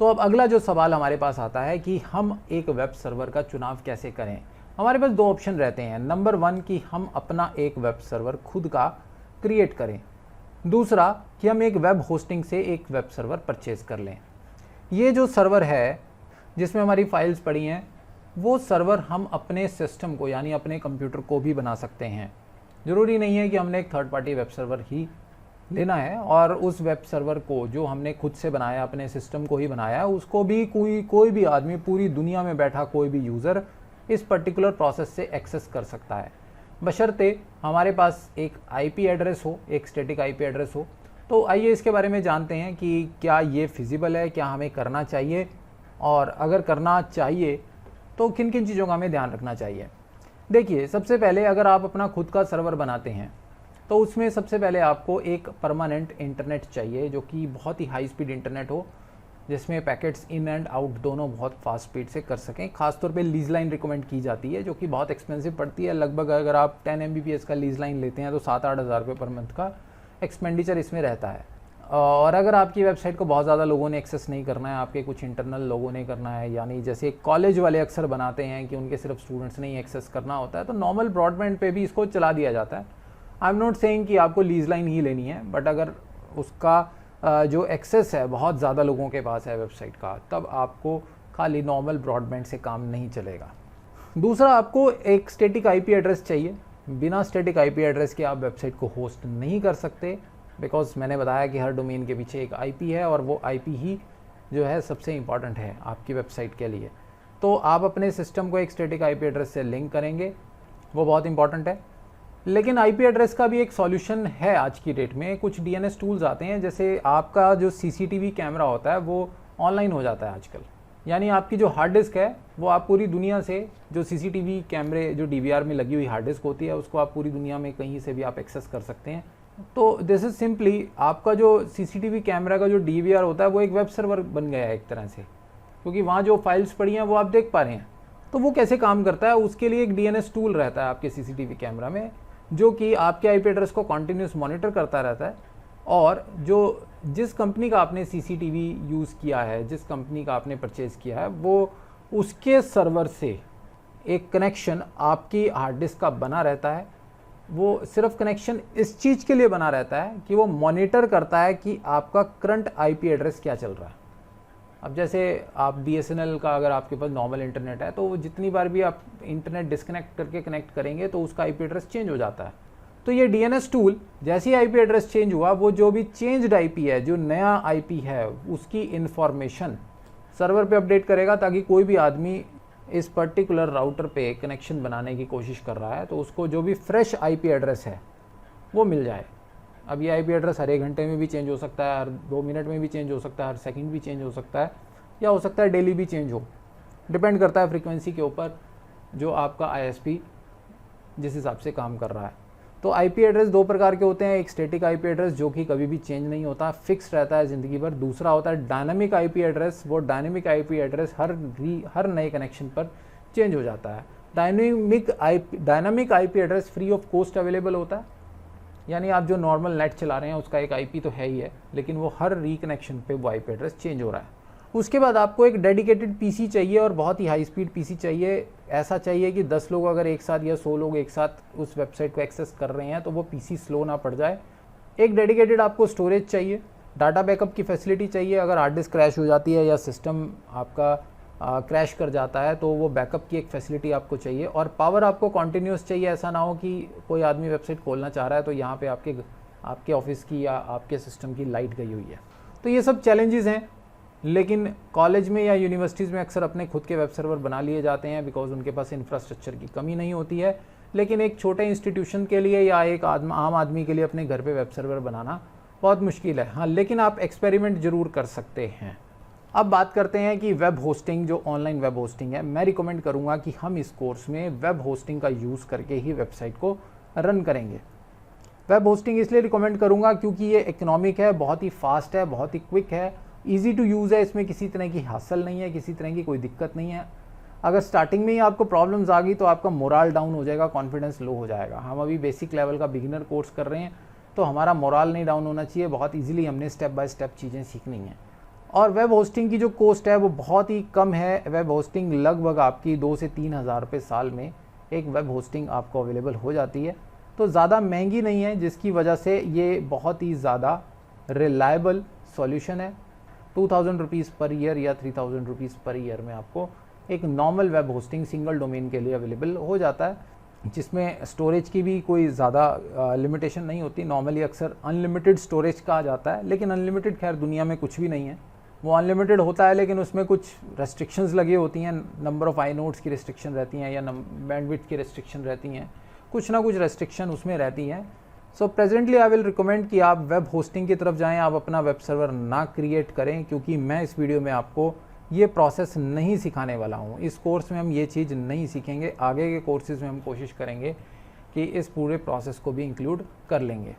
तो अब अगला जो सवाल हमारे पास आता है कि हम एक वेब सर्वर का चुनाव कैसे करें। हमारे पास दो ऑप्शन रहते हैं। नंबर 1 कि हम अपना एक वेब सर्वर खुद का क्रिएट करें, दूसरा कि हम एक वेब होस्टिंग से एक वेब सर्वर परचेज कर लें। ये जो सर्वर है जिसमें हमारी फाइल्स पड़ी हैं, वो सर्वर हम अपने सिस्टम को यानी अपने कंप्यूटर को भी बना सकते हैं। ज़रूरी नहीं है कि हमने एक थर्ड पार्टी वेब सर्वर ही लेना है और उस वेब सर्वर को जो हमने खुद से बनाया, अपने सिस्टम को ही बनाया है, उसको भी कोई भी आदमी, पूरी दुनिया में बैठा कोई भी यूज़र इस पर्टिकुलर प्रोसेस से एक्सेस कर सकता है, बशर्ते हमारे पास एक आईपी एड्रेस हो, एक स्टैटिक आईपी एड्रेस हो। तो आइए इसके बारे में जानते हैं कि क्या ये फिजिबल है, क्या हमें करना चाहिए, और अगर करना चाहिए तो किन किन चीज़ों का हमें ध्यान रखना चाहिए। देखिए, सबसे पहले अगर आप अपना खुद का सर्वर बनाते हैं तो उसमें सबसे पहले आपको एक परमानेंट इंटरनेट चाहिए, जो कि बहुत ही हाई स्पीड इंटरनेट हो, जिसमें पैकेट्स इन एंड आउट दोनों बहुत फास्ट स्पीड से कर सकें। खासतौर पे लीज लाइन रिकमेंड की जाती है, जो कि बहुत एक्सपेंसिव पड़ती है। लगभग अगर आप 10 MBPS का लीज लाइन लेते हैं तो 7-8 हज़ार रुपये पर मंथ का एक्सपेंडिचर इसमें रहता है। और अगर आपकी वेबसाइट को बहुत ज़्यादा लोगों ने एक्सेस नहीं करना है, आपके कुछ इंटरनल लोगों ने करना है, यानी जैसे कॉलेज वाले अक्सर बनाते हैं कि उनके सिर्फ स्टूडेंट्स ने ही एक्सेस करना होता है, तो नॉर्मल ब्रॉडबैंड पे भी इसको चला दिया जाता है। आई एम नॉट सेइंग कि आपको लीज लाइन ही लेनी है, बट अगर उसका जो एक्सेस है बहुत ज़्यादा लोगों के पास है वेबसाइट का, तब आपको खाली नॉर्मल ब्रॉडबैंड से काम नहीं चलेगा। दूसरा, आपको एक स्टैटिक आईपी एड्रेस चाहिए। बिना स्टैटिक आईपी एड्रेस के आप वेबसाइट को होस्ट नहीं कर सकते, बिकॉज मैंने बताया कि हर डोमेन के पीछे एक आईपी है और वो आईपी ही जो है सबसे इम्पॉर्टेंट है आपकी वेबसाइट के लिए। तो आप अपने सिस्टम को एक स्टैटिक आईपी एड्रेस से लिंक करेंगे, वो बहुत इंपॉर्टेंट है। लेकिन आईपी एड्रेस का भी एक सॉल्यूशन है आज की डेट में। कुछ डीएनएस टूल्स आते हैं, जैसे आपका जो सीसीटीवी कैमरा होता है वो ऑनलाइन हो जाता है आजकल, यानी आपकी जो हार्ड डिस्क है वो आप पूरी दुनिया से, जो सीसीटीवी कैमरे जो डीवीआर में लगी हुई हार्ड डिस्क होती है, उसको आप पूरी दुनिया में कहीं से भी आप एक्सेस कर सकते हैं। तो दिस इज़ सिंपली आपका जो सीसीटीवी कैमरा का जो डीवीआर होता है वो एक वेब सर्वर बन गया है एक तरह से, क्योंकि वहाँ जो फाइल्स पड़ी हैं वो आप देख पा रहे हैं। तो वो कैसे काम करता है, उसके लिए एक डीएनएस टूल रहता है आपके सीसीटीवी कैमरा में, जो कि आपके आईपी एड्रेस को कॉन्टिन्यूस मॉनिटर करता रहता है, और जो जिस कंपनी का आपने सीसीटीवी यूज़ किया है, जिस कंपनी का आपने परचेज़ किया है, वो उसके सर्वर से एक कनेक्शन आपकी हार्ड डिस्क का बना रहता है। वो सिर्फ कनेक्शन इस चीज़ के लिए बना रहता है कि वो मॉनिटर करता है कि आपका करंट आईपी एड्रेस क्या चल रहा है। अब जैसे आप बीएसएनएल का अगर आपके पास नॉर्मल इंटरनेट है, तो जितनी बार भी आप इंटरनेट डिस्कनेक्ट करके कनेक्ट करेंगे तो उसका आईपी एड्रेस चेंज हो जाता है। तो ये डीएनएस टूल जैसे ही आईपी एड्रेस चेंज हुआ, वो जो भी चेंज्ड आईपी है, जो नया आईपी है, उसकी इन्फॉर्मेशन सर्वर पे अपडेट करेगा, ताकि कोई भी आदमी इस पर्टिकुलर राउटर पे कनेक्शन बनाने की कोशिश कर रहा है तो उसको जो भी फ्रेश आईपी एड्रेस है वो मिल जाए। अब ये आईपी एड्रेस हर 1 घंटे में भी चेंज हो सकता है, हर 2 मिनट में भी चेंज हो सकता है, हर सेकंड भी चेंज हो सकता है, या हो सकता है डेली भी चेंज हो। डिपेंड करता है फ्रीक्वेंसी के ऊपर, जो आपका आईएसपी जिस हिसाब से काम कर रहा है। तो आईपी एड्रेस 2 प्रकार के होते हैं। एक स्टैटिक आईपी एड्रेस जो कि कभी भी चेंज नहीं होता, फिक्स रहता है ज़िंदगी भर। दूसरा होता है डायनामिक आईपी एड्रेस। वो डायनामिक आईपी एड्रेस हर नए कनेक्शन पर चेंज हो जाता है। Dynamic IP address free of cost available होता है, यानी आप जो नॉर्मल नेट चला रहे हैं उसका एक आईपी तो है ही है, लेकिन वो हर रीकनेक्शन पे वो आईपी एड्रेस चेंज हो रहा है। उसके बाद आपको एक डेडिकेटेड पीसी चाहिए, और बहुत ही हाई स्पीड पीसी चाहिए। ऐसा चाहिए कि 10 लोग अगर एक साथ या 100 लोग एक साथ उस वेबसाइट को एक्सेस कर रहे हैं तो वो पीसी स्लो ना पड़ जाए। एक डेडिकेटेड आपको स्टोरेज चाहिए, डाटा बैकअप की फैसिलिटी चाहिए। अगर हार्ड डिस्क क्रैश हो जाती है या सिस्टम आपका क्रैश कर जाता है तो वो बैकअप की एक फैसिलिटी आपको चाहिए। और पावर आपको कॉन्टीन्यूस चाहिए। ऐसा ना हो कि कोई आदमी वेबसाइट खोलना चाह रहा है तो यहाँ पे आपके ऑफिस की या आपके सिस्टम की लाइट गई हुई है। तो ये सब चैलेंजेस हैं, लेकिन कॉलेज में या यूनिवर्सिटीज़ में अक्सर अपने खुद के वेब सर्वर बना लिए जाते हैं, बिकॉज उनके पास इंफ्रास्ट्रक्चर की कमी नहीं होती है। लेकिन एक छोटे इंस्टीट्यूशन के लिए या एक आम आदमी के लिए अपने घर पे वेब सर्वर बनाना बहुत मुश्किल है। हाँ, लेकिन आप एक्सपेरिमेंट ज़रूर कर सकते हैं। अब बात करते हैं कि वेब होस्टिंग, जो ऑनलाइन वेब होस्टिंग है, मैं रिकमेंड करूँगा कि हम इस कोर्स में वेब होस्टिंग का यूज़ करके ही वेबसाइट को रन करेंगे। वेब होस्टिंग इसलिए रिकमेंड करूँगा क्योंकि ये इकोनॉमिक है, बहुत ही फास्ट है, बहुत ही क्विक है, ईजी टू यूज़ है। इसमें किसी तरह की हासिल नहीं है, किसी तरह की कोई दिक्कत नहीं है। अगर स्टार्टिंग में ही आपको प्रॉब्लम्स आ गई तो आपका मोराल डाउन हो जाएगा, कॉन्फिडेंस लो हो जाएगा। हम अभी बेसिक लेवल का बिगिनर कोर्स कर रहे हैं, तो हमारा मोराल नहीं डाउन होना चाहिए। बहुत ईजिली हमने स्टेप बाय स्टेप चीज़ें सीखनी हैं। और वेब होस्टिंग की जो कॉस्ट है वो बहुत ही कम है। वेब होस्टिंग लगभग आपकी 2 से 3 हज़ार रुपये साल में एक वेब होस्टिंग आपको अवेलेबल हो जाती है, तो ज़्यादा महंगी नहीं है, जिसकी वजह से ये बहुत ही ज़्यादा रिलायबल सॉल्यूशन है। 2000 रुपीज़ पर ईयर या 3000 रुपीज़ पर ईयर में आपको एक normal web hosting single domain के लिए अवेलेबल हो जाता है, जिसमें स्टोरेज की भी कोई ज़्यादा लिमिटेशन नहीं होती। नॉर्मली अक्सर अनलिमिटेड स्टोरेज कहा जाता है, लेकिन अनलिमिटेड खैर दुनिया में कुछ भी नहीं है। वो अनलिमिटेड होता है लेकिन उसमें कुछ रेस्ट्रिक्शंस लगी होती हैं, नंबर ऑफ़ आई नोड्स की रेस्ट्रिक्शन रहती हैं या बैंडविड्थ की रेस्ट्रिक्शन रहती हैं, कुछ ना कुछ रेस्ट्रिक्शन उसमें रहती हैं। So presently I will recommend कि आप वेब होस्टिंग की तरफ जाएं, आप अपना वेब सर्वर ना क्रिएट करें, क्योंकि मैं इस वीडियो में आपको ये प्रोसेस नहीं सिखाने वाला हूँ। इस कोर्स में हम ये चीज़ नहीं सीखेंगे, आगे के कोर्सेज़ में हम कोशिश करेंगे कि इस पूरे प्रोसेस को भी इंक्लूड कर लेंगे।